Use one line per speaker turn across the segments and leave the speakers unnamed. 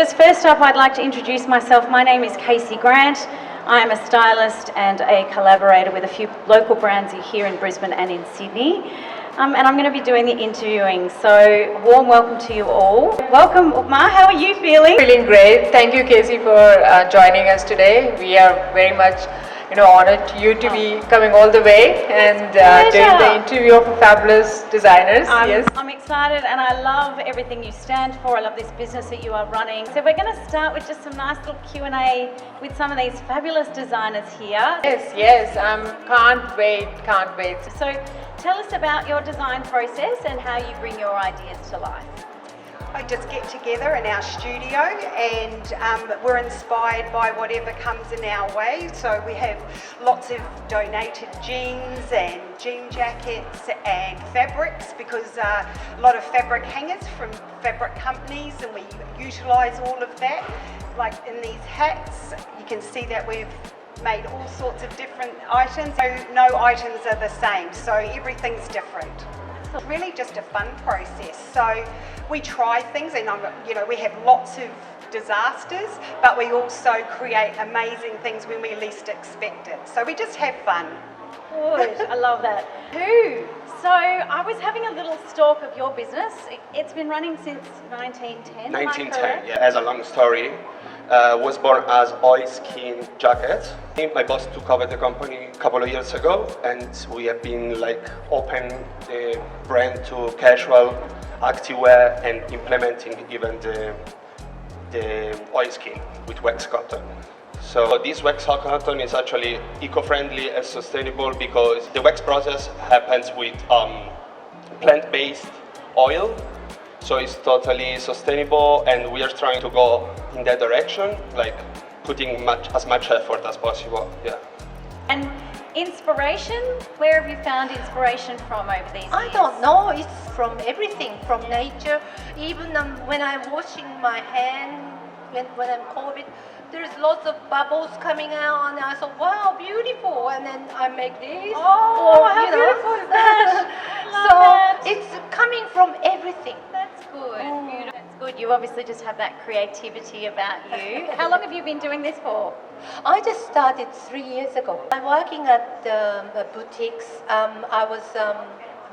just first up, I'd like to introduce myself. My name is Casey Grant. I am a stylist and a collaborator with a few local brands here in Brisbane and in Sydney. And I'm going to be doing the interviewing, so warm welcome to you all. Welcome, Upma. How are you feeling?
Feeling great. Thank you, Casey, for joining us today. We are very much honored to you to be coming all the way and doing the interview of fabulous designers.
I'm excited and I love everything you stand for. I love this business that you are running. So we're going to start with just some nice little Q&A with some of these fabulous designers here.
Yes, can't wait.
So tell us about your design process and how you bring your ideas to life.
I just get together in our studio and we're inspired by whatever comes in our way. So we have lots of donated jeans and jean jackets and fabrics, because a lot of fabric hangers from fabric companies, and we utilise all of that. Like in these hats, you can see that we've made all sorts of different items. So no items are the same, so everything's different. It's really just a fun process. So we try things, and we have lots of disasters, but we also create amazing things when we least expect it. So we just have fun.
Good, I love that. So I was having a little stalk of your business. It's been running since 1910.
1910, yeah. As a long story, was born as oilskin jacket. My boss took over the company a couple of years ago, and we have been open the brand to casual, activewear, and implementing even the oilskin with wax cotton. So this wax cotton is actually eco-friendly and sustainable because the wax process happens with plant-based oil. So it's totally sustainable, and we are trying to go in that direction, putting as much effort as possible. Yeah.
And inspiration, where have you found inspiration from over these years?
I don't know, it's from everything, from nature. Even when I'm washing my hand, when I'm COVID, there's lots of bubbles coming out, and I thought, wow, beautiful, and then I make this.
Oh, how beautiful is that?
So it's coming from everything.
That's good. Beautiful. That's good. You obviously just have that creativity about you. How long have you been doing this for?
I just started 3 years ago. I'm working at the boutiques. I was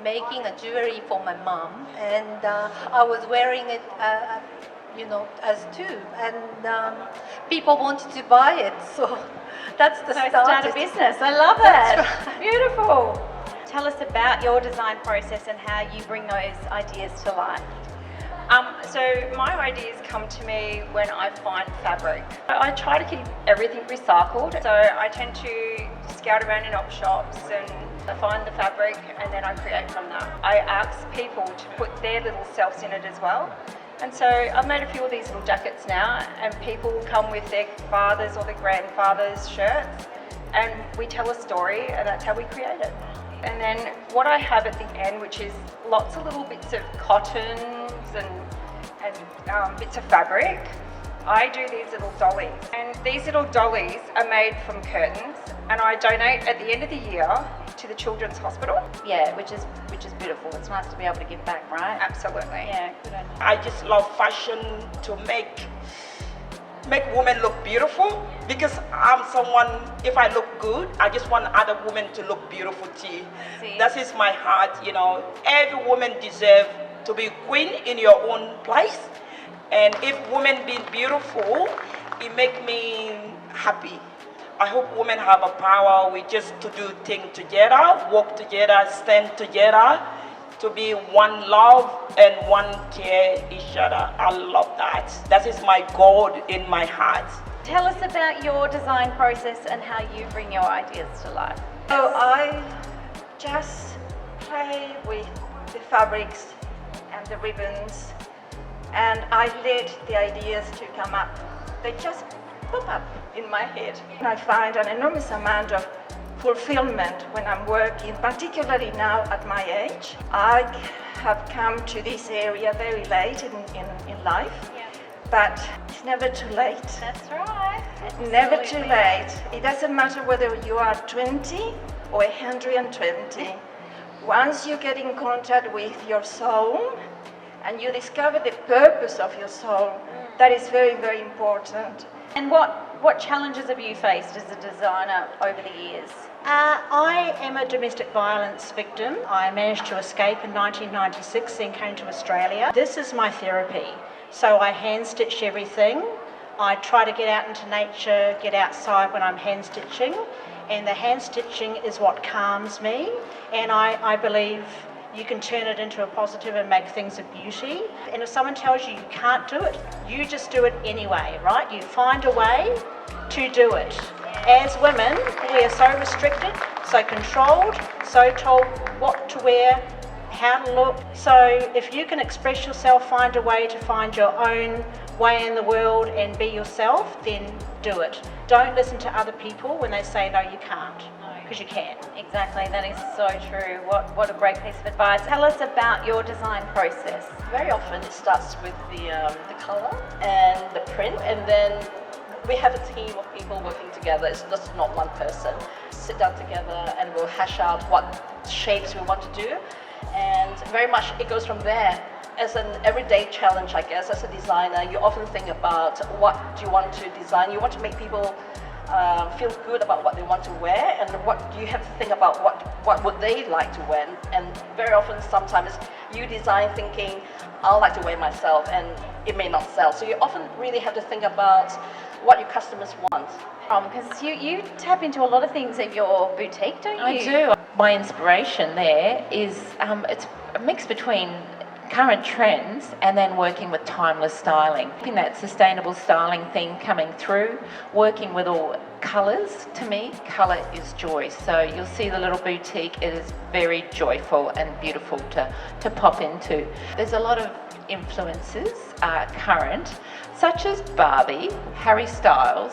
making a jewelry for my mom, and I was wearing it as too, and people wanted to buy it, so that's the
start a business. I love that. Right. Beautiful. Tell us about your design process and how you bring those ideas to life.
So my ideas come to me when I find fabric. I try to keep everything recycled, so I tend to scout around in op shops and I find the fabric, and then I create from that. I ask people to put their little selves in it as well. And so I've made a few of these little jackets now, and people come with their fathers or their grandfathers' shirts, and we tell a story, and that's how we create it. And then what I have at the end, which is lots of little bits of cottons and bits of fabric, I do these little dollies. And these little dollies are made from curtains, and I donate at the end of the year to the Children's Hospital.
Yeah, which is beautiful. It's nice to be able to give back, right?
Absolutely.
Yeah, good on you.
I just love fashion to make women look beautiful, because I'm someone, if I look good, I just want other women to look beautiful too. That is my heart, Every woman deserves to be queen in your own place. And if women be beautiful, it makes me happy. I hope women have a power with just to do things together, work together, stand together, to be one love and one care each other. I love that. That is my goal in my heart.
Tell us about your design process and how you bring your ideas to life.
So I just play with the fabrics and the ribbons, and I let the ideas to come up. They just pop up in my head. And I find an enormous amount of fulfillment when I'm working, particularly now at my age. I have come to this area very late in life, but it's never too late.
That's right.
Never too late. It doesn't matter whether you are 20 or 120. Once you get in contact with your soul and you discover the purpose of your soul, That is very, very important.
And what challenges have you faced as a designer over the years?
I am a domestic violence victim. I managed to escape in 1996, then came to Australia. This is my therapy. So I hand stitch everything. I try to get out into nature, get outside when I'm hand stitching, and the hand stitching is what calms me, and I believe you can turn it into a positive and make things a beauty. And if someone tells you you can't do it, you just do it anyway, right? You find a way to do it. As women, we are so restricted, so controlled, so told what to wear, how to look. So if you can express yourself, find a way to find your own way in the world and be yourself, then do it. Don't listen to other people when they say no, you can't, because you can.
Exactly, that is so true. What a great piece of advice. Tell us about your design process.
Very often it starts with the colour and the print, and then we have a team of people working together. It's just not one person. Sit down together and we'll hash out what shapes we want to do, and very much it goes from there. As an everyday challenge, I guess, as a designer, you often think about what do you want to design. You want to make people feel good about what they want to wear, and what you have to think about what would they like to wear. And very often, sometimes you design thinking, I like to wear myself, and it may not sell. So you often really have to think about what your customers want.
Because you tap into a lot of things at your boutique, don't you?
I do. My inspiration there is it's a mix between current trends and then working with timeless styling. Keeping that sustainable styling thing coming through, working with all colours. To me, colour is joy. So you'll see the little boutique, it is very joyful and beautiful to pop into. There's a lot of influences current, such as Barbie, Harry Styles,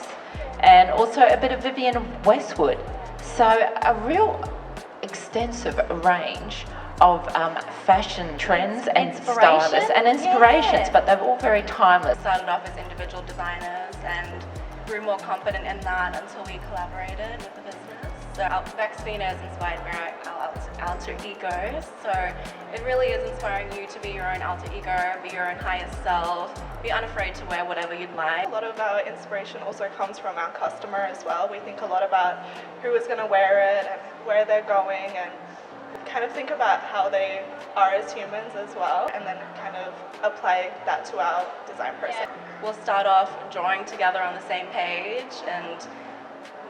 and also a bit of Vivienne Westwood. So a real extensive range of fashion trends and stylists and inspirations, but they're all very timeless.
Started off as individual designers and grew more confident in that until we collaborated with the business. So Vaccina is inspired by our alter egos. So it really is inspiring you to be your own alter ego, be your own highest self, be unafraid to wear whatever you'd like.
A lot of our inspiration also comes from our customer as well. We think a lot about who is going to wear it and where they're going, and kind of think about how they are as humans as well, and then kind of apply that to our design process.
We'll start off drawing together on the same page, and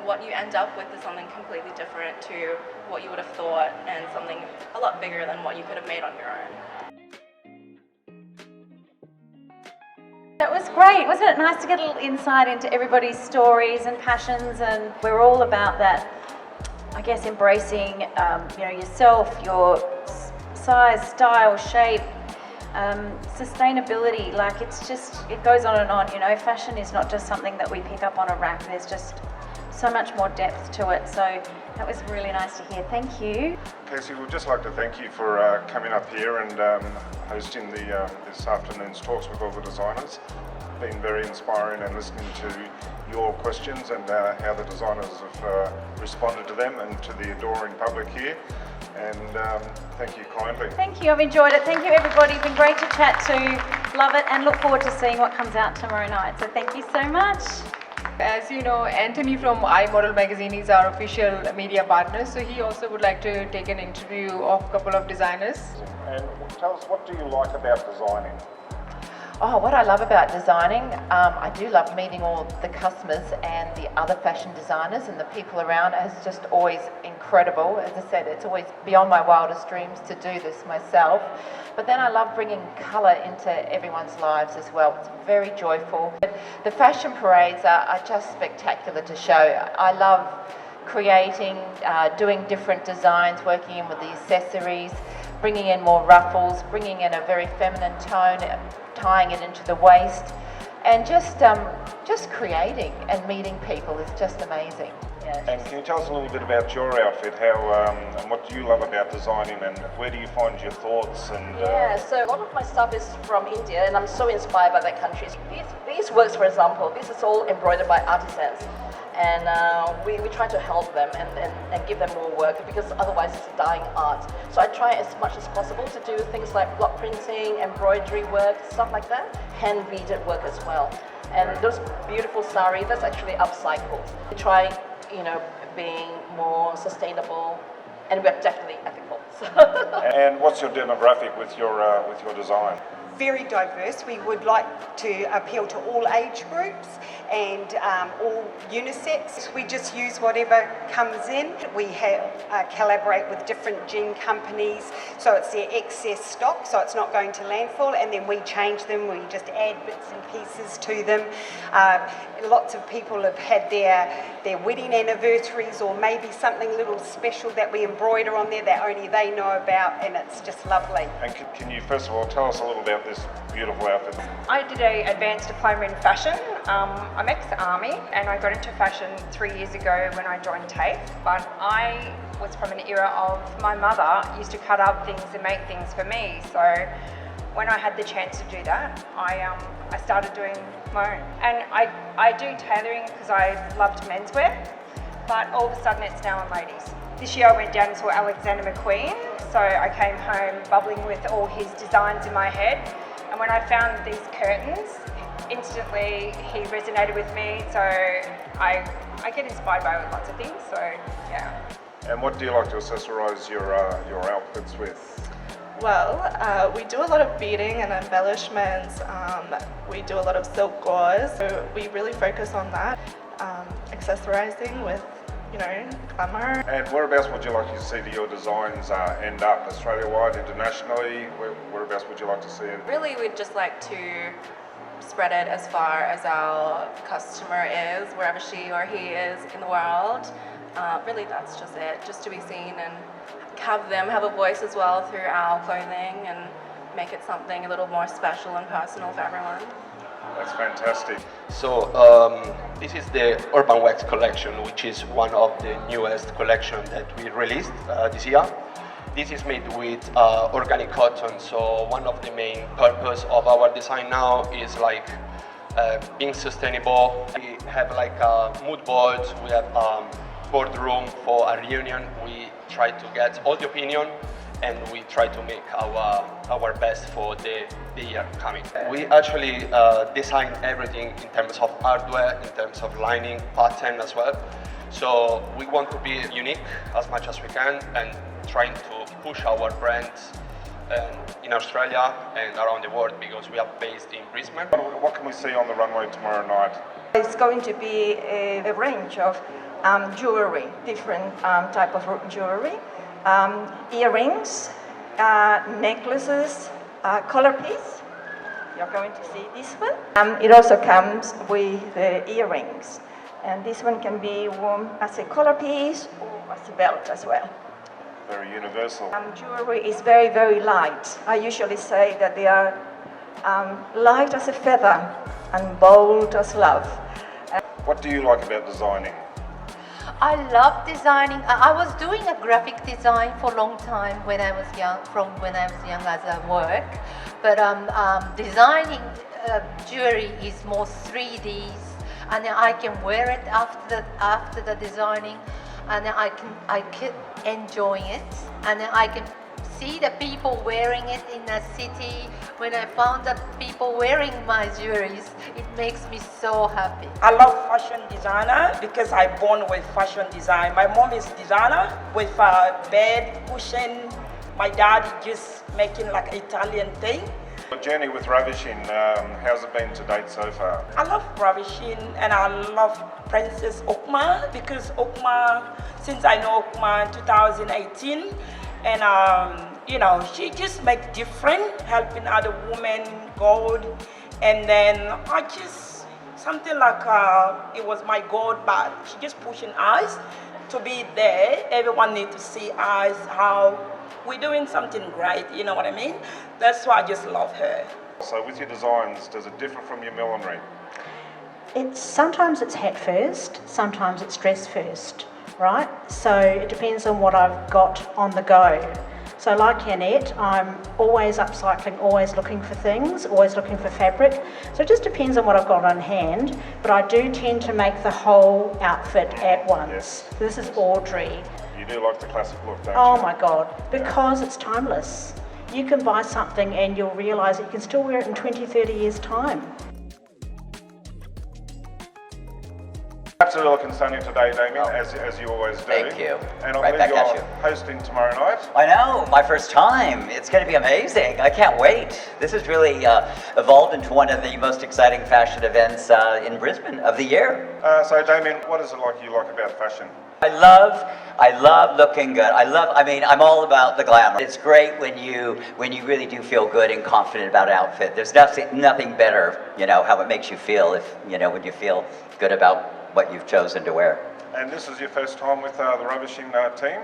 what you end up with is something completely different to what you would have thought, and something a lot bigger than what you could have made on your own.
That was great. Wasn't it nice to get a little insight into everybody's stories and passions? And we're all about that, I guess, embracing yourself, your size, style, shape, sustainability. Like, it goes on and on. Fashion is not just something that we pick up on a rack. There's just so much more depth to it. So that was really nice to hear. Thank you.
Casey, we'd just like to thank you for coming up here and hosting this afternoon's talks with all the designers. It's been very inspiring, and listening to your questions and how the designers have responded to them, and to the adoring public here. And thank you kindly.
Thank you, I've enjoyed it. Thank you, everybody. It's been great to chat to. Love it, and look forward to seeing what comes out tomorrow night. So thank you so much.
As you know, Anthony from iModel magazine is our official media partner, so he also would like to take an interview of a couple of designers.
And tell us, what do you like about designing?
Oh, what I love about designing, I do love meeting all the customers and the other fashion designers, and the people around. It's just always incredible. As I said, it's always beyond my wildest dreams to do this myself. But then I love bringing colour into everyone's lives as well. It's very joyful. The fashion parades are just spectacular to show. I love creating, doing different designs, working in with the accessories, bringing in more ruffles, bringing in a very feminine tone, tying it into the waist, and just creating and meeting people is just amazing.
And can you tell us a little bit about your outfit? How and what do you love about designing, and where do you find your thoughts? And
so a lot of my stuff is from India, and I'm so inspired by that country. These works, for example, this is all embroidered by artisans. and we try to help them and give them more work, because otherwise it's a dying art. So I try as much as possible to do things like block printing, embroidery work, stuff like that, hand beaded work as well. And those beautiful sari, that's actually upcycled. We try, being more sustainable, and we're definitely ethical.
And what's your demographic with your design?
Very diverse. We would like to appeal to all age groups and all unisex. We just use whatever comes in. We have collaborate with different jean companies, so it's their excess stock, so it's not going to landfill, and then we change them. We just add bits and pieces to them. Lots of people have had their wedding anniversaries, or maybe something little special that we embroider on there that only they know about, and it's just lovely.
And can you first of all tell us a little about this beautiful outfit?
I did an advanced diploma in fashion. I'm ex-army, and I got into fashion 3 years ago when I joined TAFE, but I was from an era of my mother used to cut up things and make things for me, so when I had the chance to do that, I started doing my own. And I do tailoring because I loved menswear, but all of a sudden it's now on ladies. This year I went down and saw Alexander McQueen, so I came home bubbling with all his designs in my head, and when I found these curtains, instantly he resonated with me, so I get inspired by lots of things, so yeah.
And what do you like to accessorize your outfits with?
Well, we do a lot of beading and embellishments. We do a lot of silk gauze, so we really focus on that. Accessorizing with, glamour.
And whereabouts would you like to see your designs end up? Australia-wide, internationally? Whereabouts would you like to see it?
Really, we'd just like to spread it as far as our customer is, wherever she or he is in the world. Really, that's just it, just to be seen and have them have a voice as well through our clothing and make it something a little more special and personal for everyone.
That's fantastic.
So this is the Urban Wax collection, which is one of the newest collections that we released this year. This is made with organic cotton, so one of the main purpose of our design now is being sustainable. We have a mood board, we have boardroom for a reunion. We try to get all the opinion, and we try to make our best for the year coming. We actually design everything in terms of hardware, in terms of lining, pattern as well. So we want to be unique as much as we can, and trying to push our brand in Australia and around the world, because we are based in Brisbane.
What can we see on the runway tomorrow night?
It's going to be a range of jewelry, different type of jewelry, earrings, necklaces, collar piece. You're going to see this one. It also comes with earrings, and this one can be worn as a collar piece or as a belt as well.
Very universal.
Jewelry is very, very light. I usually say that they are light as a feather and bold as love.
What do you like about designing?
I love designing. I was doing a graphic design for a long time when I was young, as a work. But designing jewelry is more 3Ds, and I can wear it after the designing, and I can enjoy it, and I can see the people wearing it in the city. When I found that people wearing my jewelries, it makes me so happy.
I love fashion designer because I'm born with fashion design. My mom is designer with bed, cushion. My dad is just making Italian thing.
The journey with Ravishing, how's it been to date so far?
I love Ravishing, and I love Princess Upma, because Upma, since I know Upma in 2018, and she just make different, helping other women, gold, and then I just, something like it was my goal, but she just pushing us to be there. Everyone need to see us, how we're doing something great, you know what I mean? That's why I just love her.
So with your designs, does it differ from your millinery?
Sometimes it's hat first, sometimes it's dress first, right? So it depends on what I've got on the go. So So like Annette, I'm always upcycling, always looking for things, always looking for fabric. So it just depends on what I've got on hand, but I do tend to make the whole outfit at once.
Yes.
This is Audrey.
You do like the classic look, don't you?
Oh my God, because it's timeless. You can buy something and you'll realise that you can still wear it in 20, 30 years' time.
Absolutely looking sunny today, Damien, as you always do.
Thank you.
And I
Right
believe
back at
you're
you.
hosting tomorrow night.
I know, my first time. It's going to be amazing. I can't wait. This has really evolved into one of the most exciting fashion events in Brisbane of the year.
So, Damien, what is it you like about fashion?
I love looking good. I'm all about the glamour. It's great when you really do feel good and confident about an outfit. There's nothing better, how it makes you feel when you feel good about what you've chosen to wear.
And this is your first time with the Rubbishing team?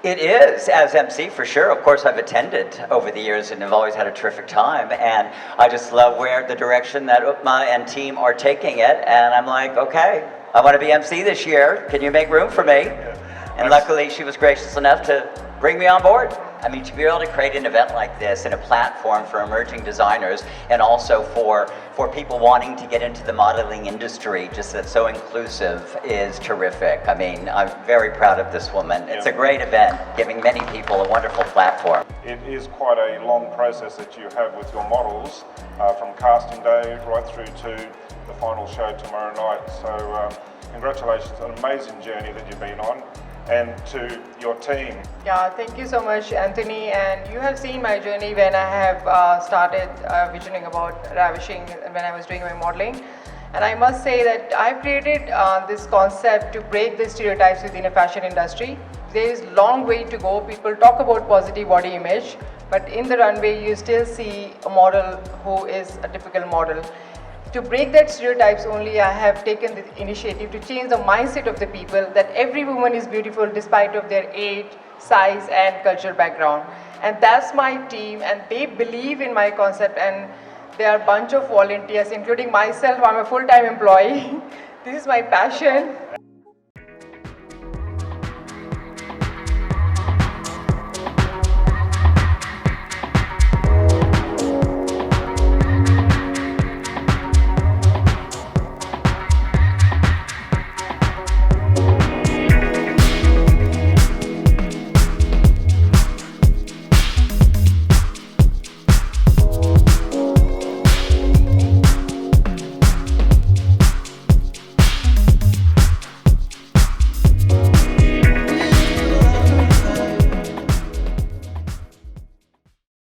It is, as MC for sure. Of course, I've attended over the years and have always had a terrific time. And I just love the direction that Upma and team are taking it. And I'm like, okay, I want to be MC this year. Can you make room for me?
Yeah.
And luckily, she was gracious enough to bring me on board. I mean, to be able to create an event like this and a platform for emerging designers and also for people wanting to get into the modeling industry, just that's so inclusive, is terrific. I mean, I'm very proud of this woman. It's a great event, giving many people a wonderful platform.
It is quite a long process that you have with your models, from casting day right through to the final show tomorrow night. So congratulations, an amazing journey that you've been on. And to your team.
Yeah, thank you so much, Anthony. And you have seen my journey when I have started visioning about ravishing when I was doing my modeling. And I must say that I've created this concept to break the stereotypes within a fashion industry. There is a long way to go. People talk about positive body image, but in the runway you still see a model who is a typical model. To break that stereotypes only, I have taken the initiative to change the mindset of the people that every woman is beautiful despite of their age, size and cultural background. And that's my team, and they believe in my concept, and there are a bunch of volunteers, including myself. I'm a full-time employee. This is my passion.